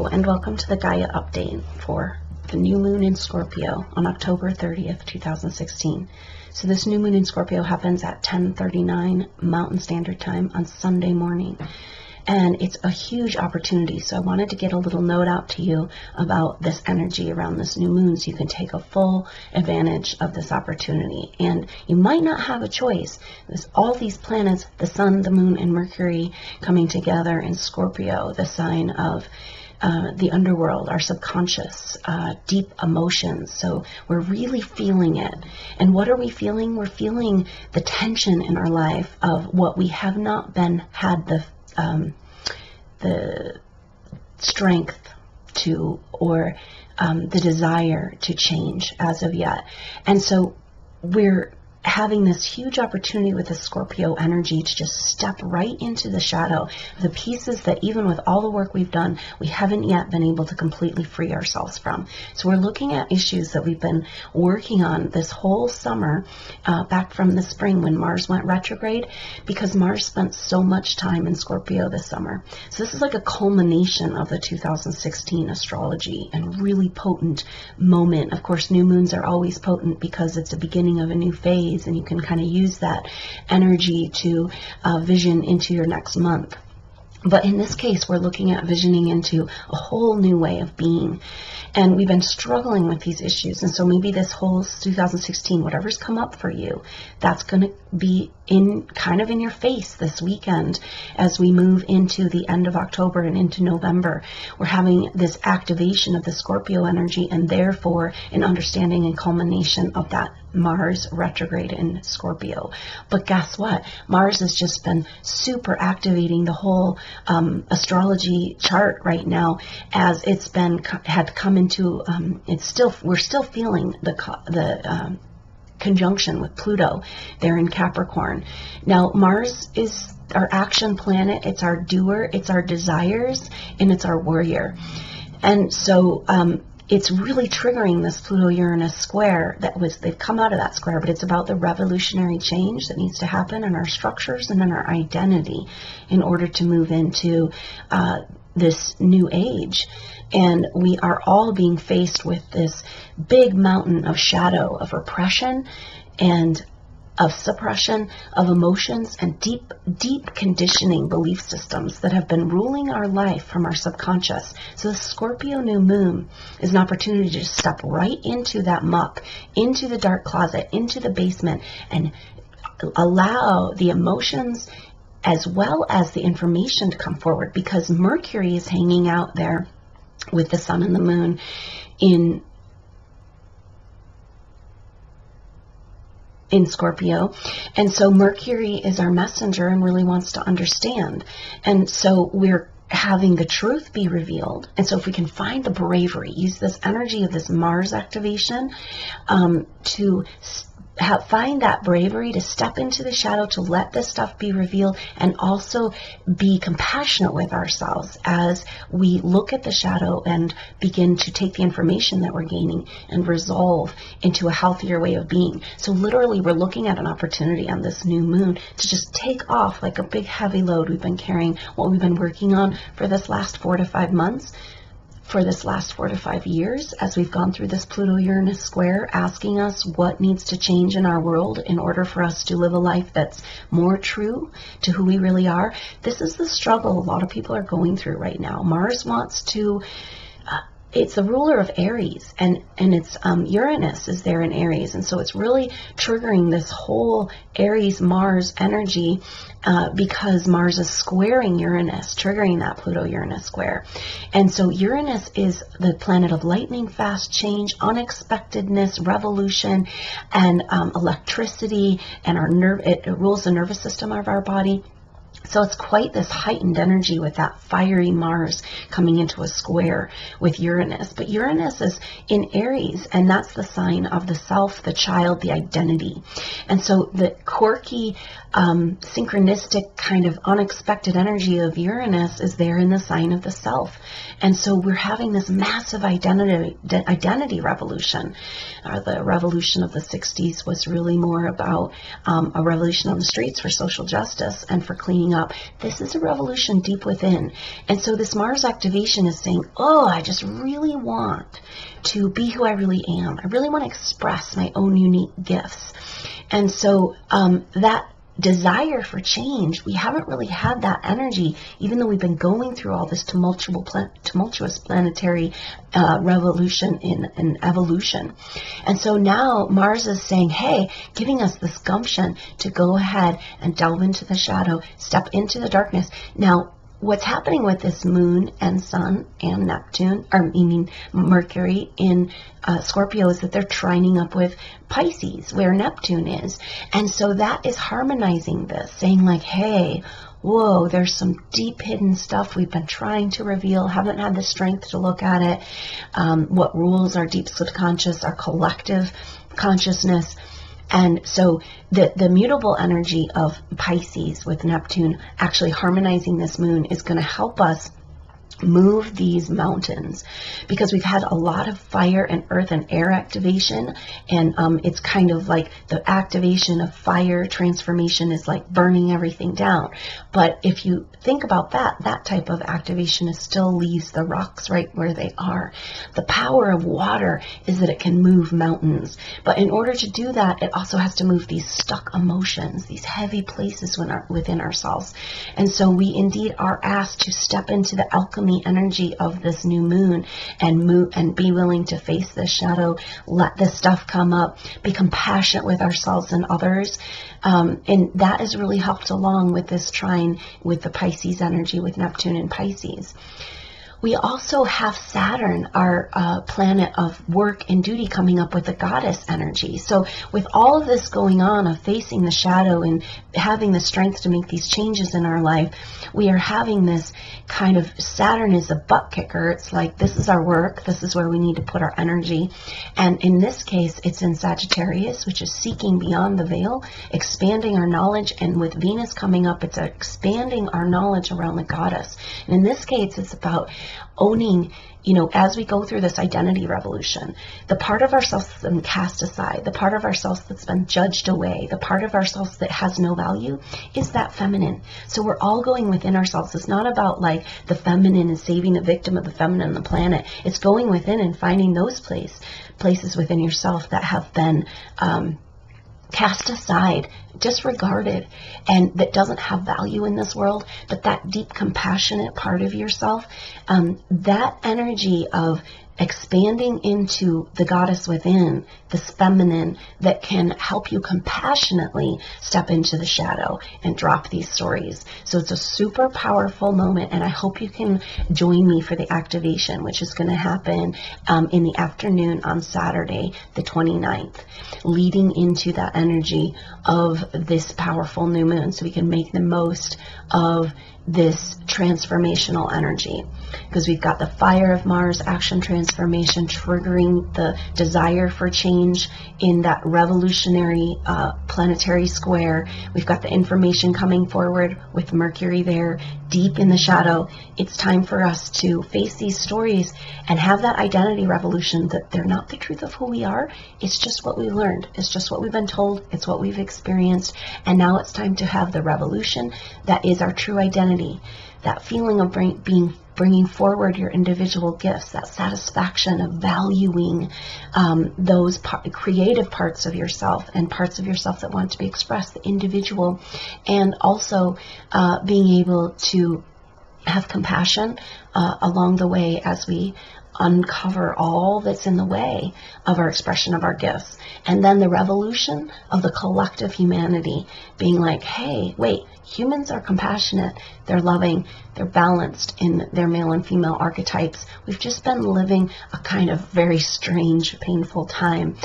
Hello and welcome to the Gaia update for the new moon in Scorpio on October 30th, 2016. So this new moon in Scorpio happens at 10:39 Mountain Standard Time on Sunday morning. And it's a huge opportunity. So I wanted to get a little note out to you about this energy around this new moon so you can take a full advantage of this opportunity. And you might not have a choice. There's all these planets, the sun, the moon, and Mercury coming together in Scorpio, the sign of the underworld, our subconscious, deep emotions. So we're really feeling it. And what are we feeling? We're feeling the tension in our life of what we have not had the strength to, or the desire to change as of yet. And so we're having this huge opportunity with the Scorpio energy to just step right into the shadow, the pieces that even with all the work we've done, we haven't yet been able to completely free ourselves from. So we're looking at issues that we've been working on this whole summer, back from the spring when Mars went retrograde, because Mars spent so much time in Scorpio this summer. So this is like a culmination of the 2016 astrology and really potent moment. Of course, new moons are always potent because it's the beginning of a new phase, and you can kind of use that energy to vision into your next month. But in this case, we're looking at visioning into a whole new way of being. And we've been struggling with these issues. And so maybe this whole 2016, whatever's come up for you, that's going to be kind of in your face this weekend as we move into the end of October and into November. We're having this activation of the Scorpio energy and therefore an understanding and culmination of that Mars retrograde in Scorpio. But guess what? Mars has just been super activating the whole astrology chart right now, as it's had come into we're still feeling the conjunction with Pluto there in Capricorn. Now Mars is our action planet, it's our doer, it's our desires, and it's our warrior. And so it's really triggering this Pluto-Uranus square they've come out of that square, but it's about the revolutionary change that needs to happen in our structures and in our identity in order to move into this new age. And we are all being faced with this big mountain of shadow, of repression and of suppression of emotions and deep, deep conditioning belief systems that have been ruling our life from our subconscious. So the Scorpio new moon is an opportunity to just step right into that muck, into the dark closet, into the basement, and allow the emotions as well as the information to come forward, because Mercury is hanging out there with the sun and the moon in Scorpio. And so Mercury is our messenger and really wants to understand. And so we're having the truth be revealed. And so if we can find the bravery, use this energy of this Mars activation to find that bravery to step into the shadow, to let this stuff be revealed, and also be compassionate with ourselves as we look at the shadow and begin to take the information that we're gaining and resolve into a healthier way of being. So literally we're looking at an opportunity on this new moon to just take off like a big heavy load we've been carrying, what we've been working on for this last 4 to 5 months, for this last 4 to 5 years, as we've gone through this Pluto-Uranus square, asking us what needs to change in our world in order for us to live a life that's more true to who we really are. This is the struggle a lot of people are going through right now. Mars wants to it's the ruler of Aries, and it's Uranus is there in Aries, and so it's really triggering this whole Aries-Mars energy because Mars is squaring Uranus, triggering that Pluto-Uranus square. And so Uranus is the planet of lightning fast change, unexpectedness, revolution, and electricity, and it rules the nervous system of our body. So it's quite this heightened energy with that fiery Mars coming into a square with Uranus. But Uranus is in Aries, and that's the sign of the self, the child, the identity. And so the quirky, synchronistic kind of unexpected energy of Uranus is there in the sign of the self. And so we're having this massive identity revolution. The revolution of the 60s was really more about a revolution on the streets for social justice and for cleaning up. This is a revolution deep within. And so this Mars activation is saying, oh, I just really want to be who I really am. I really want to express my own unique gifts. And so that desire for change, we haven't really had that energy, even though we've been going through all this tumultuous planetary revolution in evolution. And so now Mars is saying, hey, giving us this gumption to go ahead and delve into the shadow, step into the darkness. Now, what's happening with this moon and sun and Neptune, or meaning Mercury in Scorpio, is that they're trining up with Pisces, where Neptune is. And so that is harmonizing this, saying like, hey, whoa, there's some deep hidden stuff we've been trying to reveal, haven't had the strength to look at it. What rules our deep subconscious, our collective consciousness. And so the mutable energy of Pisces with Neptune actually harmonizing this moon is going to help us move these mountains, because we've had a lot of fire and earth and air activation, and it's kind of like the activation of fire transformation is like burning everything down. But if you think about that type of activation is still leaves the rocks right where they are. The power of water is that it can move mountains, but in order to do that, it also has to move these stuck emotions, these heavy places within ourselves. And so we indeed are asked to step into the alchemy energy of this new moon and be willing to face this shadow, let this stuff come up, be compassionate with ourselves and others. And that has really helped along with this trine with the Pisces energy with Neptune and Pisces. We also have Saturn, our planet of work and duty, coming up with the goddess energy. So with all of this going on of facing the shadow and having the strength to make these changes in our life, we are having this kind of, Saturn is a butt kicker. It's like, this is our work. This is where we need to put our energy. And in this case, it's in Sagittarius, which is seeking beyond the veil, expanding our knowledge. And with Venus coming up, it's expanding our knowledge around the goddess. And in this case, it's about owning, as we go through this identity revolution, the part of ourselves that's been cast aside, the part of ourselves that's been judged away, the part of ourselves that has no value, is that feminine. So we're all going within ourselves. It's not about like the feminine and saving the victim of the feminine on the planet. It's going within and finding those places within yourself that have been cast aside, disregarded, and that doesn't have value in this world. But that deep compassionate part of yourself, that energy of expanding into the goddess within, this feminine that can help you compassionately step into the shadow and drop these stories. So it's a super powerful moment, and I hope you can join me for the activation, which is going to happen in the afternoon on Saturday, the 29th, leading into that energy of this powerful new moon, so we can make the most of this transformational energy, because we've got the fire of Mars action transformation triggering the desire for change in that revolutionary planetary square. We've got the information coming forward with Mercury there deep in the shadow. It's time for us to face these stories and have that identity revolution, that they're not the truth of who we are. It's just what we learned. It's just what we've been told. It's what we've experienced. And now it's time to have the revolution that is our true identity. That feeling of bringing forward your individual gifts, that satisfaction of valuing those creative parts of yourself and parts of yourself that want to be expressed, the individual, and also being able to have compassion along the way as we uncover all that's in the way of our expression of our gifts. And then the revolution of the collective humanity being like, hey, wait, humans are compassionate, they're loving, they're balanced in their male and female archetypes. We've just been living a kind of very strange, painful time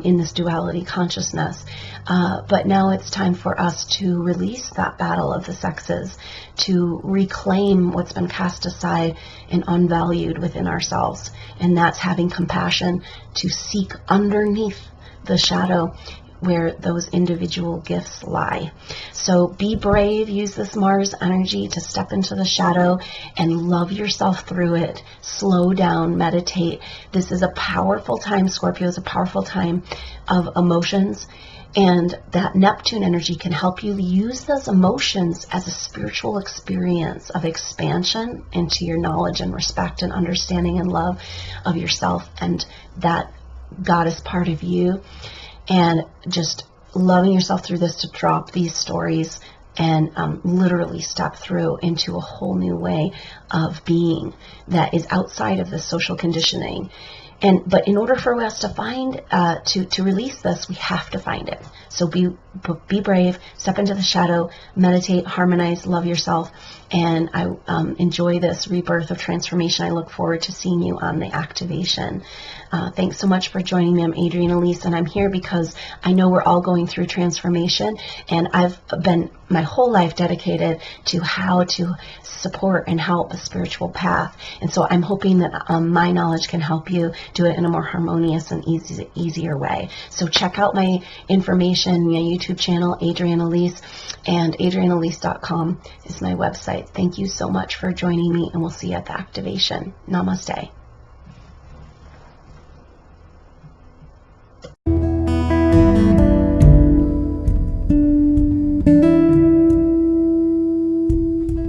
in this duality consciousness. But now it's time for us to release that battle of the sexes, to reclaim what's been cast aside and unvalued within ourselves. And that's having compassion to seek underneath the shadow where those individual gifts lie. So be brave, use this Mars energy to step into the shadow and love yourself through it. Slow down, meditate. This is a powerful time. Scorpio is a powerful time of emotions. And that Neptune energy can help you use those emotions as a spiritual experience of expansion into your knowledge and respect and understanding and love of yourself and that goddess part of you. And just loving yourself through this to drop these stories and literally step through into a whole new way of being that is outside of the social conditioning. But in order for us to find, to release this, we have to find it. So be brave, step into the shadow, meditate, harmonize, love yourself, and I enjoy this rebirth of transformation. I look forward to seeing you on the activation. Thanks so much for joining me. I'm Adrienne Elise, and I'm here because I know we're all going through transformation, and I've been my whole life dedicated to how to support and help a spiritual path. And so I'm hoping that my knowledge can help you do it in a more harmonious and easier way. So check out my information, my YouTube channel, Adrienne Elise, and adrienneelise.com is my website. Thank you so much for joining me, and we'll see you at the activation. Namaste.